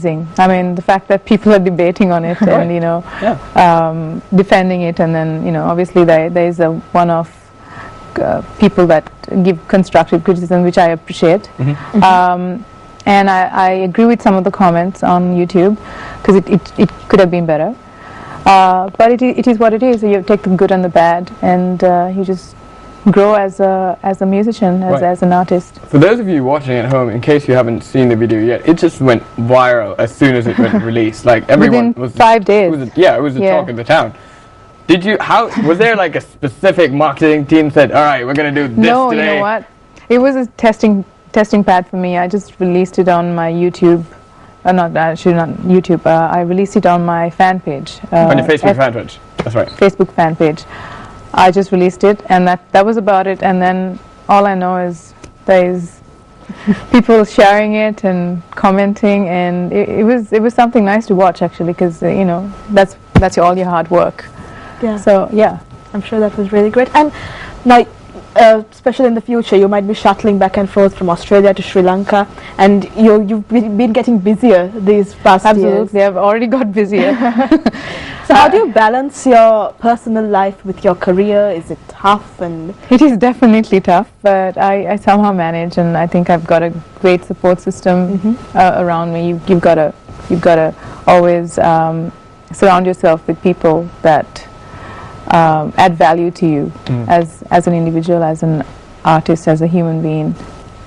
I mean, the fact that people are debating on it and, you know, defending it, and then, you know, obviously there is a one-off people that give constructive criticism, which I appreciate. And I agree with some of the comments on YouTube, because it could have been better. But it is what it is. You take the good and the bad, and you just grow as a musician, as an artist. For those of you watching at home, in case you haven't seen the video yet, it just went viral as soon as it went released. Like everyone within 5 days. It was the talk of the town. Was there like a specific marketing team said, all right, we're going to do this today? You know what? It was a testing pad for me. I just released it on my YouTube. Not YouTube. I released it on my fan page. On your Facebook fan page. That's right. Facebook fan page. I just released it, and that was about it. And then all I know is there's people sharing it and commenting, and it was something nice to watch, actually, because you know, that's all your hard work. Yeah. So yeah, I'm sure that was really great. And now, especially in the future, you might be shuttling back and forth from Australia to Sri Lanka, and you've been getting busier these past years. Absolutely, I've already got busier. So how do you balance your personal life with your career? Is it tough? And it is definitely tough, but I somehow manage, and I think I've got a great support system around me. You've got to always surround yourself with people that add value to you as an individual, as an artist, as a human being,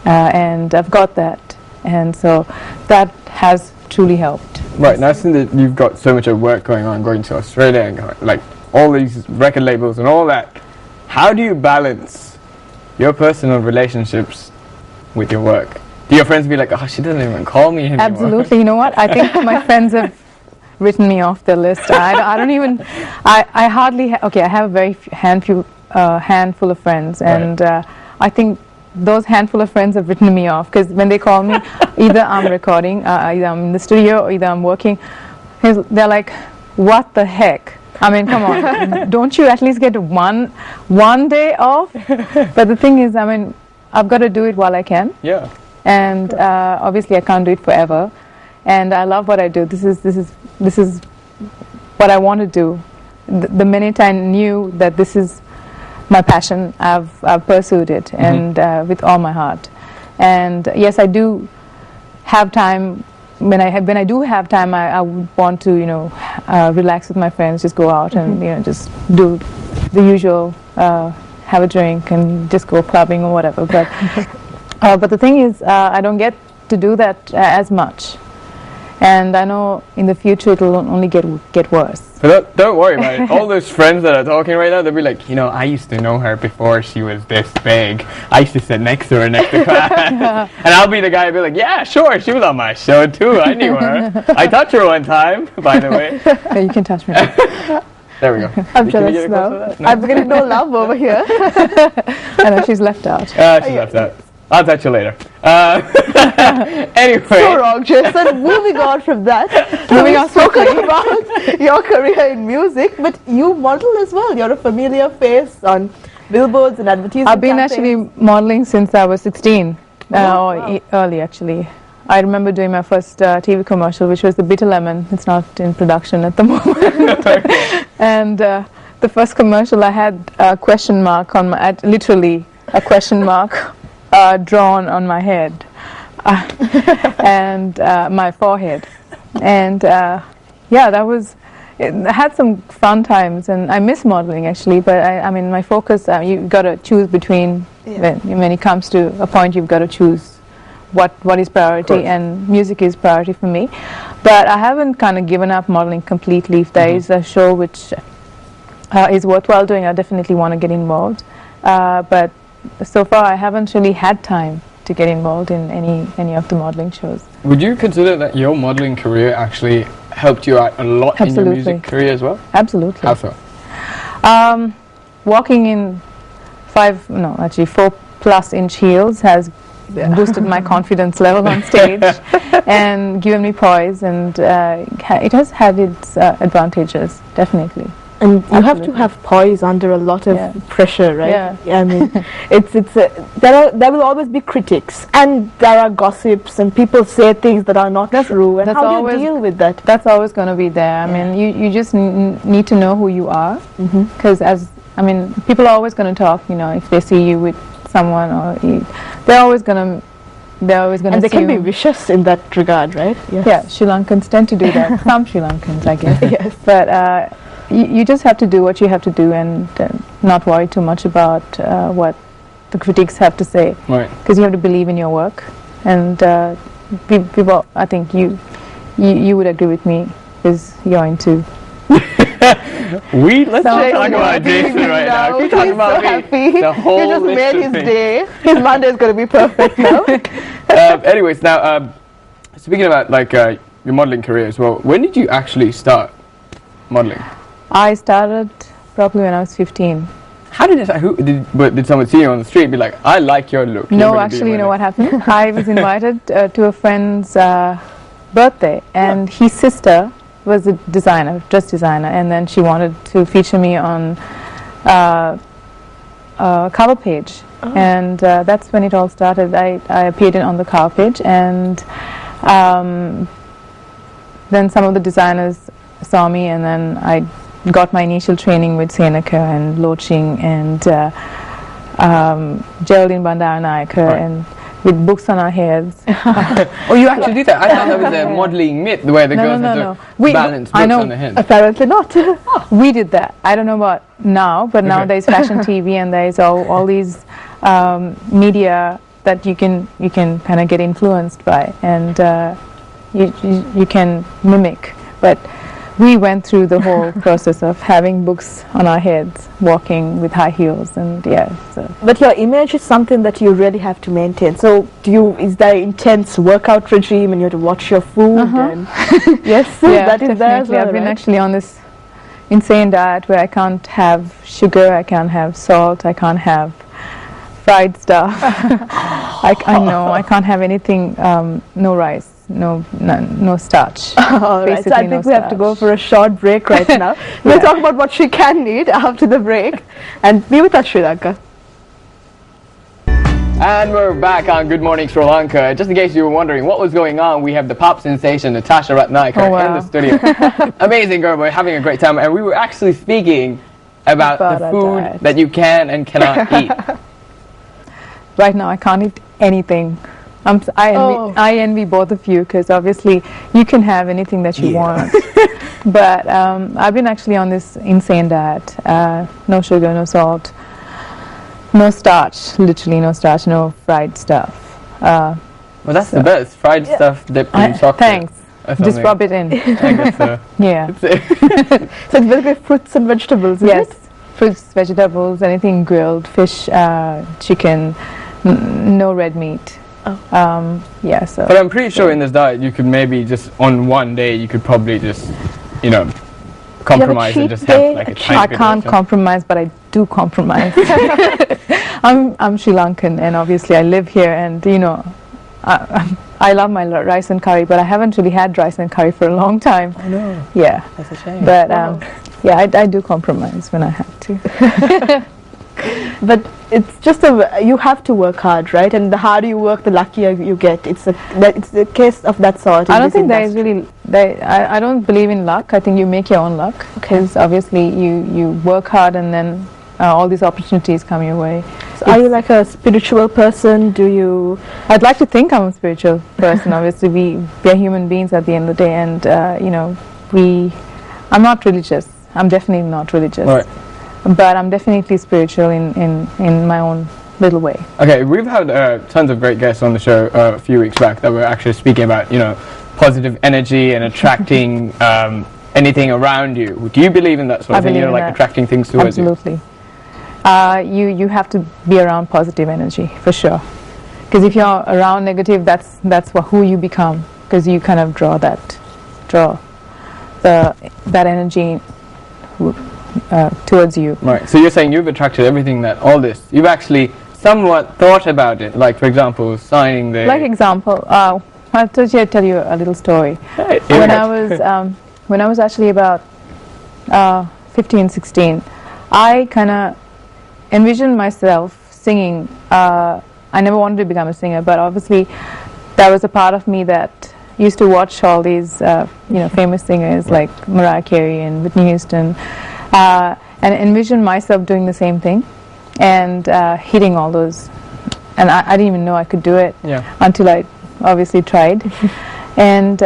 and I've got that, and so that has truly helped. Right, now since that you've got so much of work going on, going to Australia and like all these record labels and all that, how do you balance your personal relationships with your work? Do your friends be like, oh, she doesn't even call me anymore? Absolutely. You know what? I think my friends have written me off their list. I don't even, I hardly, I have a very handful of friends, and I think those handful of friends have written me off, because when they call me, either I'm recording, either I'm in the studio, or either I'm working, they're like, what the heck? I mean, come on, don't you at least get one day off? But the thing is, I mean, I've got to do it while I can. Yeah. And obviously I can't do it forever. And I love what I do. This is what I want to do. The minute I knew that this is my passion, I've pursued it, and with all my heart. And yes, I do have time. When I do have time, I would want to, you know, relax with my friends, just go out and, you know, just do the usual, have a drink and just go clubbing or whatever. But the thing is, I don't get to do that as much. And I know in the future it will only get worse. But don't worry about it. All those friends that are talking right now, they'll be like, you know, I used to know her before she was this big. I used to sit next to her next to class. And I'll be the guy who'll be like, yeah, sure, she was on my show too. I knew her. I touched her one time, by the way. Yeah, you can touch me. There we go. I'm jealous now. No? I'm getting no love over here. I know, she's left out. She's left out. I'll touch you later. Anyway. So wrong, Jason. Moving on from that. Moving on spoken about your career in music, but you model as well. You're a familiar face on billboards and advertising I've been campaigns. actually modeling since I was 16. Or early, actually. I remember doing my first TV commercial, which was the Bitter Lemon. It's not in production at the moment. And the first commercial, I had a question mark on my, literally a question mark drawn on my head and my forehead. And yeah, that was, I had some fun times, and I miss modeling actually, but I mean, my focus, you've got to choose between, when it comes to a point, you've got to choose what is priority, and music is priority for me. But I haven't kind of given up modeling completely. If there is a show which is worthwhile doing, I definitely want to get involved. But so far I haven't really had time to get involved in any of the modeling shows. Would you consider that your modeling career actually helped you out a lot in your music career as well? Absolutely. How so? Walking in 4+ inch heels has boosted my confidence level on stage and given me poise, and it has had its advantages, definitely. And you have to Absolutely. have poise under a lot of Yeah. pressure, right? Yeah. I mean, there will always be critics, and there are gossips, and people say things that are not true. And that's how do you always- deal with that? That's always going to be there. I mean, you just need to know who you are, because people are always going to talk. You know, if they see you with someone, they're always going to And they can be vicious in that regard, right? Yes. Yeah, Sri Lankans tend to do that. Some Sri Lankans, I guess. Yes. But you just have to do what you have to do and not worry too much about what the critics have to say. Right. Because you have to believe in your work. And people, I think you would agree with me, because you're into. Let's So- just talk about Jason right now. We're talking about so me. happy. The whole You just list made of his things. day. His Monday is going to be perfect now. Anyways, now speaking about like your modeling career as well, when did you actually start modeling? I started probably when I was 15. How did it? Did someone see you on the street be like, "I like your look"? You're No, gonna be actually, you know my what happened? I was invited to a friend's birthday, and his sister was a designer, dress designer, and then she wanted to feature me on a cover page. And that's when it all started. I appeared on the cover page, and then some of the designers saw me, and then I got my initial training with Senaka and Loching and Geraldine Bandaranaike, Right. and with books on our heads. Oh, you actually did that? I thought that was a modeling myth, where the girls had to balance I books know. on their head. Apparently not. We did that. I don't know about now, but now Okay. there's fashion TV, and there's all these media that you can kind of get influenced by, and you can mimic. But we went through the whole process of having books on our heads, walking with high heels, and so. But your image is something that you really have to maintain. So, is there intense workout regime, and you have to watch your food? And yes, Yeah, that is there as definitely. well, I've been right? actually on this insane diet where I can't have sugar, I can't have salt, I can't have fried stuff. I know I can't have anything. No rice, no starch. All right, so I Basically think no we have to go starch. for a short break right now. We'll Yeah. talk about what she can need after the break, and be with us, Sri Lanka. And we're back on Good Morning Sri Lanka. Just in case you were wondering what was going on, we have the pop sensation Natasha Ratnaikar Oh, wow. in the studio. Amazing girl, we're having a great time, and we were actually speaking about About the our food diet. that you can and cannot eat. Right now, I can't eat anything. I envy both of you, because obviously you can have anything that you want. But I've been actually on this insane diet. No sugar, no salt, no starch, literally no starch, no fried stuff. Well, that's the best. Fried stuff dipped in chocolate. Thanks. or Just something. rub it in. I guess so. Yeah. So it's basically fruits and vegetables, is Yes. it? Fruits, vegetables, anything grilled, fish, chicken, no red meat. Yeah, so. But I'm pretty sure in this diet you could maybe just on one day you could probably just, compromise and cheat just day? have like a I tiny bit can't of compromise, but I do compromise. I'm Sri Lankan, and obviously I live here, and I love my rice and curry, but I haven't really had rice and curry for a long time. I know, Yeah, that's a shame. but yeah, I do compromise when I have to. But it's just you have to work hard, right? And the harder you work, the luckier you get. It's a case of that sort. I don't think there is really. I don't believe in luck. I think you make your own luck, because obviously you work hard, and then all these opportunities come your way. So are you like a spiritual person? Do you? I'd like to think I'm a spiritual person. Obviously, we're human beings at the end of the day, and I'm not religious. I'm definitely not religious. Right. But I'm definitely spiritual in my own little way. Okay, we've had tons of great guests on the show a few weeks back that were actually speaking about, positive energy and attracting anything around you. Do you believe in that sort I of thing? believe in Like that. attracting things towards Absolutely. You have to be around positive energy, for sure. Because if you're around negative, that's who you become. Because you kind of draw that energy towards you. you? Right. So you're saying you've attracted everything you've actually somewhat thought about it. Like, for example, signing the. Like example, I'll tell you a little story. Hey, When I was actually about 15, 16, I kind of envisioned myself singing. I never wanted to become a singer, but obviously there was a part of me that used to watch all these famous singers like Mariah Carey and Whitney Houston, and envisioned myself doing the same thing and hitting all those. And I didn't even know I could do it until I obviously tried. And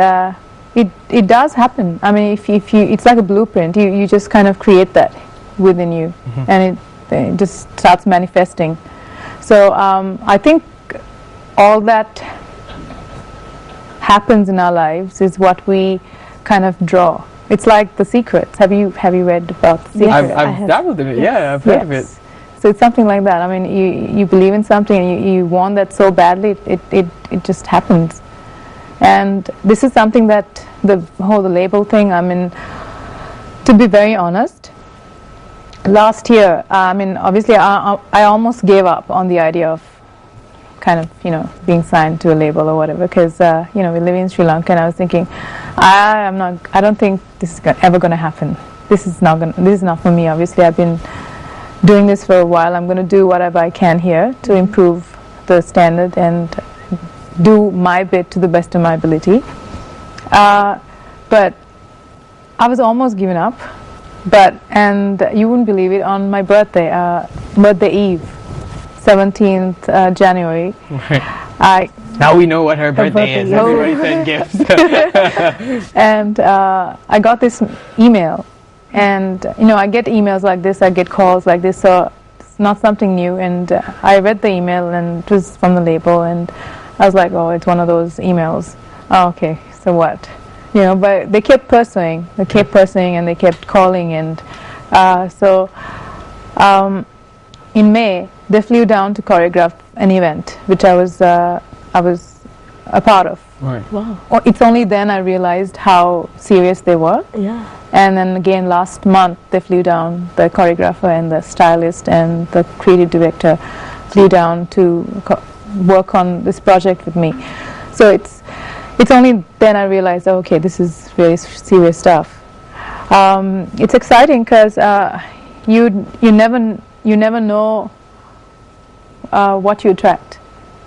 it does happen. I mean, if you, it's like a blueprint. You just kind of create that within you, and it just starts manifesting. So I think all that happens in our lives is what we kind of draw. It's like The Secret. Have you read about The Secret? I've dabbled in it. Yeah, I've heard of it. So it's something like that. I mean, you believe in something and you want that so badly, it just happens. And this is something that the whole label thing, I mean, to be very honest, last year, I mean, obviously I almost gave up on the idea of kind of, being signed to a label or whatever, because, we live in Sri Lanka, and I was thinking, I don't think this is ever going to happen. This is not for me. Obviously, I've been doing this for a while. I'm going to do whatever I can here to improve the standard and do my bit to the best of my ability. But I was almost giving up. And you wouldn't believe it, on my birthday eve, 17th January, now we know what her birthday is. Everybody send gifts. And I got this email. And, I get emails like this, I get calls like this, so it's not something new. And I read the email, and it was from the label, and I was like, oh, it's one of those emails. Oh, okay, so what? But they kept pursuing, and they kept calling. And so in May, they flew down to choreograph an event, which I was a part of. Right. Wow. It's only then I realized how serious they were. Yeah. And then again last month they flew down, the choreographer and the stylist and the creative director flew down to work on this project with me. So it's only then I realized, oh, okay, this is very serious stuff. It's exciting because you never know what you attract.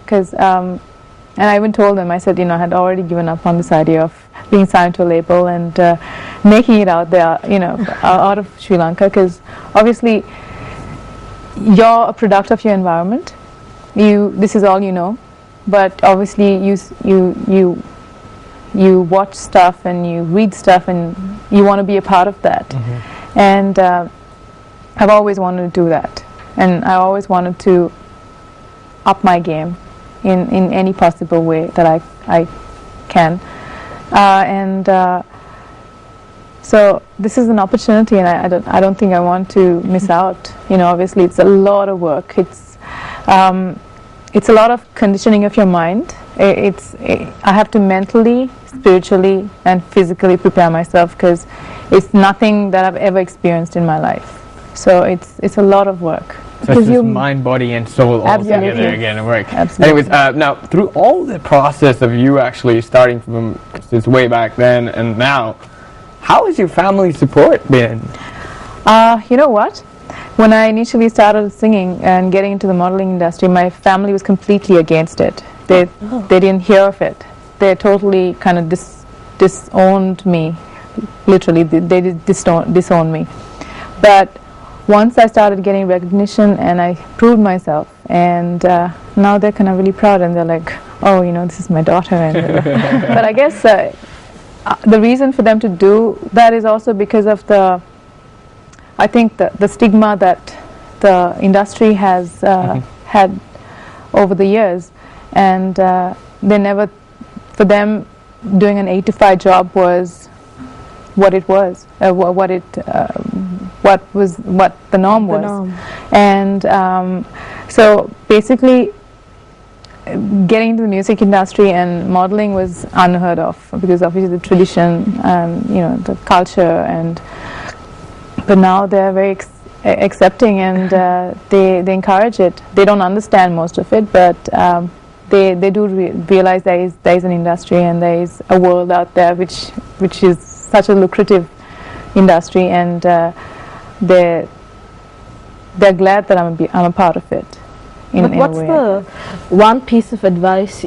Because and I even told them, I said, I had already given up on this idea of being signed to a label and making it out there, out of Sri Lanka, because obviously you're a product of your environment. This is all you know, but obviously you watch stuff and you read stuff and you want to be a part of that. And I've always wanted to do that, and I always wanted to up my game in any possible way that I can. So this is an opportunity, and I don't think I want to miss out. Obviously it's a lot of work. It's a lot of conditioning of your mind. I have to mentally, spiritually, and physically prepare myself, because it's nothing that I've ever experienced in my life. So it's a lot of work. So it's just mind, body, and soul all together again at work. Absolutely. Anyways, now through all the process of you actually starting from since way back then and now, how has your family support been? You know what? When I initially started singing and getting into the modeling industry, my family was completely against it. They didn't hear of it. They totally kind of disowned me. Literally, they disowned me. But once I started getting recognition and I proved myself, and now they're kind of really proud, and they're like, oh, this is my daughter. And but I guess the reason for them to do that is also because of I think the stigma that the industry has had over the years, and they never, for them, doing an 8 to 5 job was what it was, what the norm was. And so basically getting into the music industry and modeling was unheard of, because obviously the tradition, the culture, but now they're very accepting, and they encourage it. They don't understand most of it, but they do realize there is an industry and there is a world out there which is such a lucrative industry, and they're glad that I'm a part of it. But what's the one piece of advice